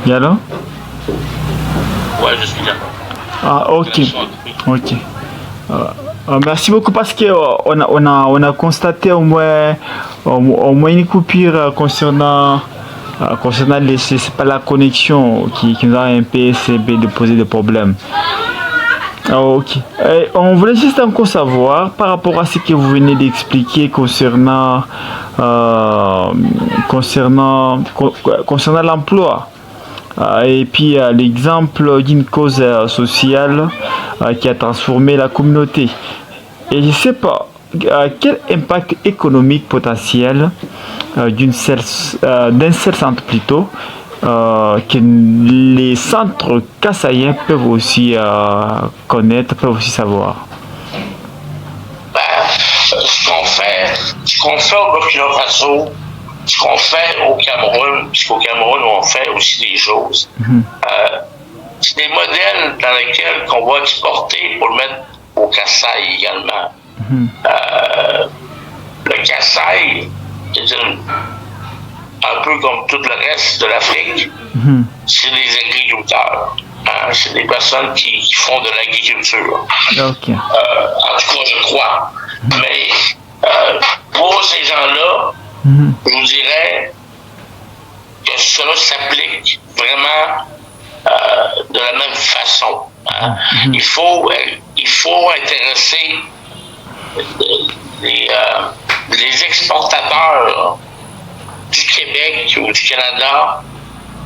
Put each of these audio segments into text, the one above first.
Et alors? Ouais, je suis là. Ah, ok. Ok. Merci beaucoup parce que on a constaté au moins une coupure concernant c'est pas la connexion qui nous a un peu de poser des problèmes. Ah, ok. On voulait juste encore savoir par rapport à ce que vous venez d'expliquer euh, concernant l'emploi. Et puis l'exemple d'une cause sociale qui a transformé la communauté. Et je ne sais pas quel impact économique potentiel d'un seul centre plutôt que les centres kassaïens peuvent aussi connaître, peuvent aussi savoir. Ben, ce qu'on fait au Burkina Faso, ce qu'on fait au Cameroun, puisqu'au Cameroun, on fait aussi des choses. C'est des modèles dans lesquels on va exporter pour le mettre au Kasaï également. Le Kasaï, c'est un peu comme tout le reste de l'Afrique, c'est des agriculteurs. Hein? C'est des personnes qui font de l'agriculture. Okay. En tout cas, je crois. Mais pour ces gens-là, je vous dirais que cela s'applique vraiment de la même façon. Hein? Il faut intéresser les exportateurs du Québec ou du Canada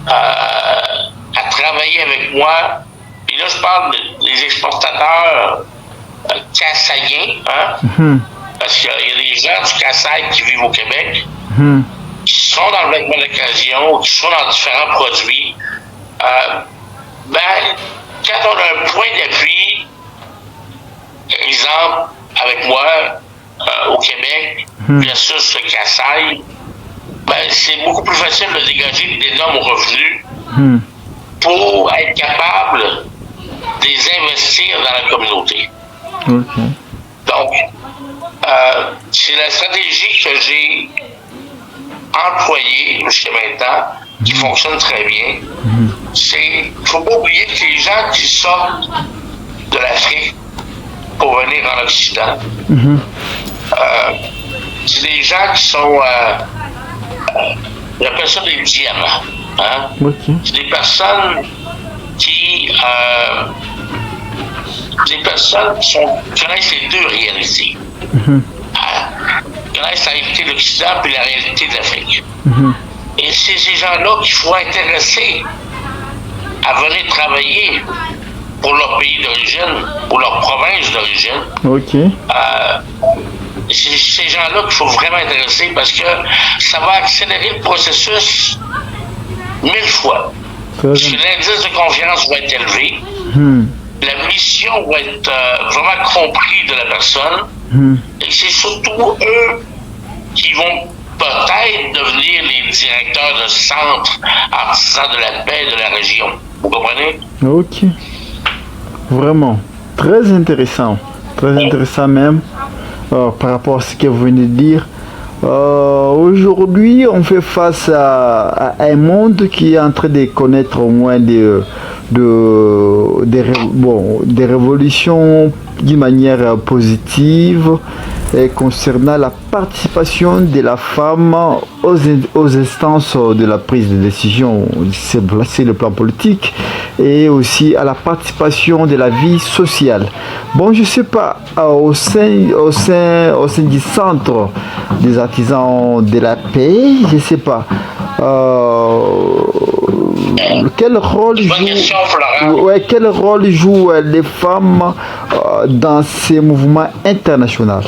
à travailler avec moi. Puis là, je parle des exportateurs kassaïens, hein? Parce qu'il y a des gens du Kasaï qui vivent au Québec, qui sont dans le vêtement d'occasion, qui sont dans différents produits. Quand on a un point d'appui, exemple, avec moi, au Québec, versus le Kasaï, c'est beaucoup plus facile de dégager d'énormes revenus pour être capable de les investir dans la communauté. Okay. Donc, c'est la stratégie que j'ai employée jusqu'à maintenant, qui fonctionne très bien. Il ne faut pas oublier que les gens qui sortent de l'Afrique pour venir en Occident, c'est des gens qui sont, j'appelle ça des diamants. Hein? Okay. C'est des personnes qui connaissent les deux réalités. Connaissent la réalité de l'Occident et la réalité de l'Afrique. Et c'est ces gens-là qu'il faut intéresser à venir travailler pour leur pays d'origine, pour leur province d'origine. Okay. C'est ces gens-là qu'il faut vraiment intéresser parce que ça va accélérer le processus 1000 fois. Parce que l'indice de confiance va être élevé. La mission va être vraiment comprise de la personne. Et c'est surtout eux qui vont peut-être devenir les directeurs de centre artisans de la paix de la région. Vous comprenez? Ok. Vraiment. Très intéressant. Très intéressant même par rapport à ce que vous venez de dire. Aujourd'hui, on fait face à un monde qui est en train de connaître au moins des révolutions d'une manière positive concernant la participation de la femme aux instances de la prise de décision, c'est le plan politique, et aussi à la participation de la vie sociale. Bon, je ne sais pas, au sein du centre des artisans de la paix, je ne sais pas, quel rôle jouent les femmes dans ces mouvements internationaux?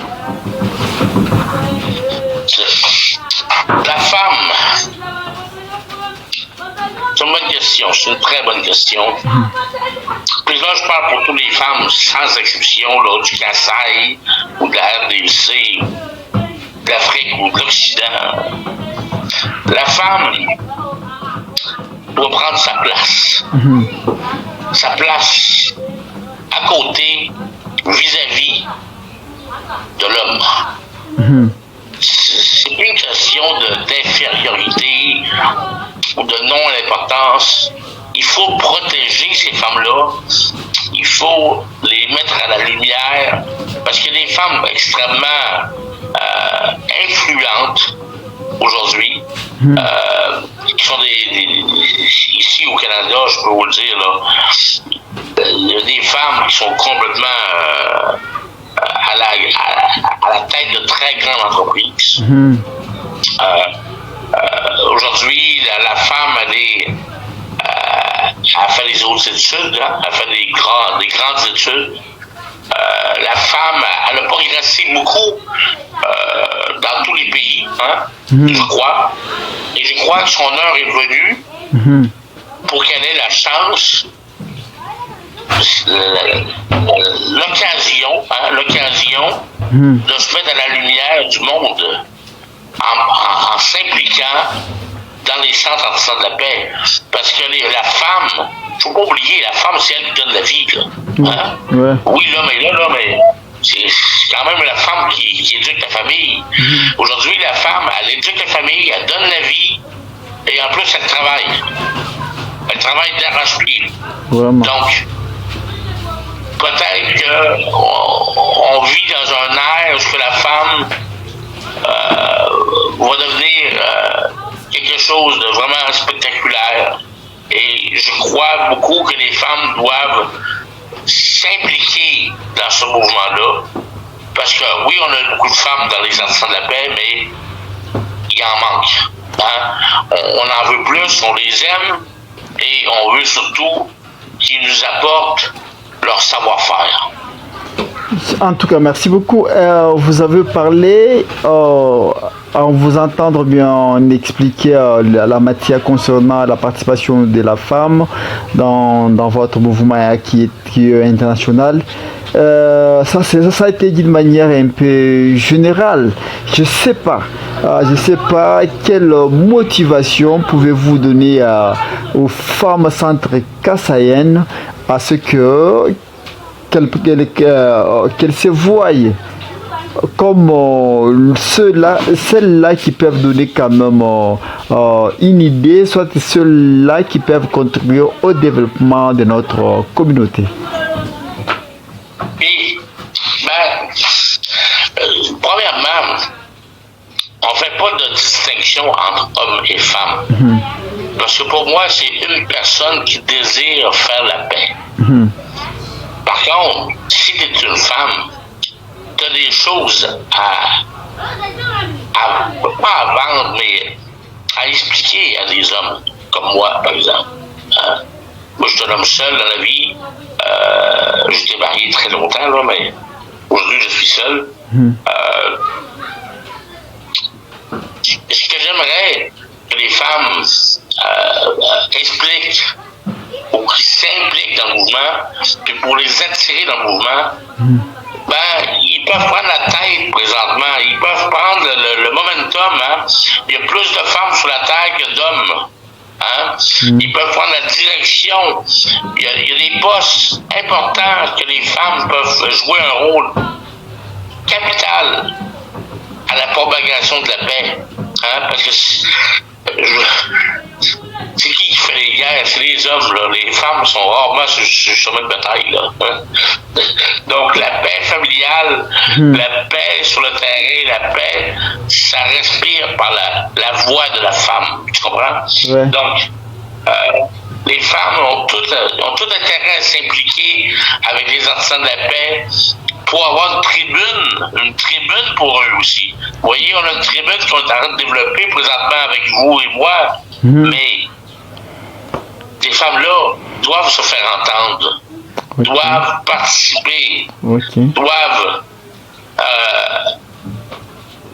La femme, c'est une bonne question, c'est une très bonne question. Puis là, je parle pour toutes les femmes, sans exception, là, du Kasaï, ou de la RDC, de l'Afrique ou de l'Occident. La femme doit prendre sa place. Sa place à côté, vis-à-vis de l'homme. C'est plus une question d'infériorité ou de non-importance. il faut protéger ces femmes-là. Il faut les mettre à la lumière parce qu'il y a des femmes extrêmement influentes aujourd'hui, qui sont ici au Canada, je peux vous le dire, là, il y a des femmes qui sont complètement à la tête de très grandes entreprises. Aujourd'hui, la femme, elle fait des autres études, hein? Elle fait des grandes études. La femme, elle a progressé beaucoup dans tous les pays, hein? Je crois. Et je crois que son heure est venue pour qu'elle ait la chance, l'occasion de se mettre à la lumière du monde en s'impliquant dans les centres artisans de la paix. Parce que la femme, il ne faut pas oublier, la femme, c'est elle qui donne la vie. Là. Hein? Ouais. Oui, l'homme est là, mais c'est quand même la femme qui éduque la famille. Aujourd'hui, la femme, elle éduque la famille, elle donne la vie, et en plus, elle travaille. Elle travaille d'arrache-pied. Donc, peut-être qu'on vit dans un air où la femme va devenir quelque chose de vraiment spectaculaire. Et je crois beaucoup que les femmes doivent s'impliquer dans ce mouvement-là. Parce que oui, on a beaucoup de femmes dans les artisans de la paix, mais il en manque. Hein? On en veut plus, on les aime, et on veut surtout qu'ils nous apportent leur savoir-faire. En tout cas, merci beaucoup. Vous avez parlé, en vous entendre bien expliquer la matière concernant la participation de la femme dans votre mouvement qui est international. Ça a été d'une manière un peu générale. Je sais pas quelle motivation pouvez-vous donner aux femmes centres kassayennes à ce qu'elles se voient comme celles-là qui peuvent donner quand même une idée, soit celles-là qui peuvent contribuer au développement de notre communauté. Et, premièrement, on ne fait pas de distinction entre hommes et femmes. Parce que pour moi, c'est une personne qui désire faire la paix. Par contre, si tu es une femme, tu as des choses pas à vendre, mais à expliquer à des hommes comme moi, par exemple. Moi, je suis un homme seul dans la vie. J'étais marié très longtemps, là, mais aujourd'hui, je suis seul. Ce que j'aimerais que les femmes expliquent ou qui s'impliquent dans le mouvement, puis pour les attirer dans le mouvement, ils peuvent prendre la tête présentement, ils peuvent prendre le momentum. Hein? Il y a plus de femmes sur la terre que d'hommes. Hein? Ils peuvent prendre la direction. Il y a des postes importants que les femmes peuvent jouer un rôle capital à la propagation de la paix. Hein? Parce que c'est qui fait les guerres? C'est les hommes, là. Les femmes sont rarement sur le chemin de bataille, là. Hein? Donc, la paix familiale, la paix sur le terrain, la paix, ça respire par la voix de la femme. Tu comprends? Ouais. Donc, les femmes ont tout intérêt à s'impliquer avec les artisans de la paix pour avoir une tribune pour eux aussi. Vous voyez, on a une tribune qu'on est en train de développer présentement avec vous et moi, mais ces femmes-là doivent se faire entendre, doivent participer, doivent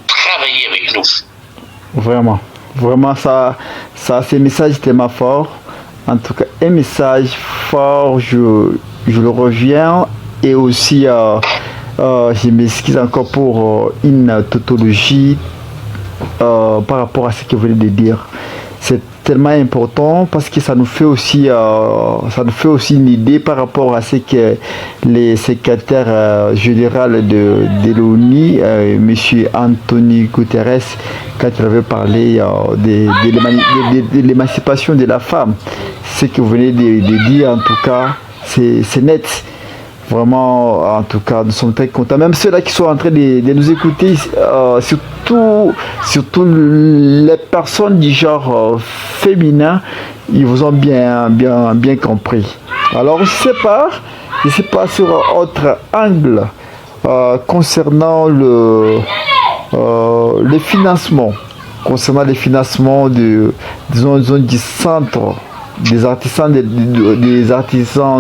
travailler avec nous. Vraiment, ça c'est un message tellement fort. En tout cas, un message fort, je le reviens. Et aussi, je m'excuse encore pour une tautologie par rapport à ce que vous venez de dire. C'est tellement important parce que ça nous fait aussi une idée par rapport à ce que les secrétaires général de l'ONU, Monsieur Anthony Guterres, quand il avait parlé de l'émancipation de la femme, ce que vous venez de dire, en tout cas, c'est net. Vraiment, en tout cas, nous sommes très contents. Même ceux-là qui sont en train de nous écouter, surtout les personnes du genre féminin, ils vous ont bien compris. Alors, je sais pas sur autre angle concernant le financement, disons, du centre des artisans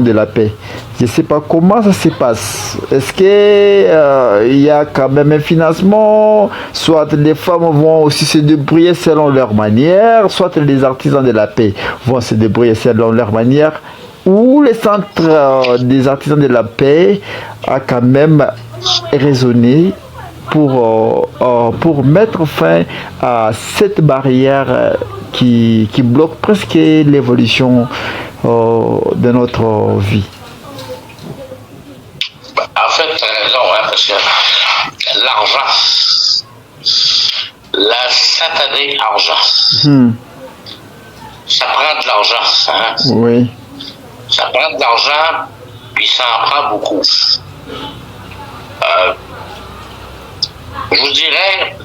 de la paix. Je ne sais pas comment ça se passe. Est-ce que il y a quand même un financement? Soit les femmes vont aussi se débrouiller selon leur manière, soit les artisans de la paix vont se débrouiller selon leur manière, ou le centre des artisans de la paix a quand même raisonné pour mettre fin à cette barrière qui bloque presque l'évolution de notre vie. En fait, tu as raison, hein, parce que l'argent, la satanée argent, ça prend de l'argent. Hein? Oui. Ça prend de l'argent, puis ça en prend beaucoup. Je vous dirais,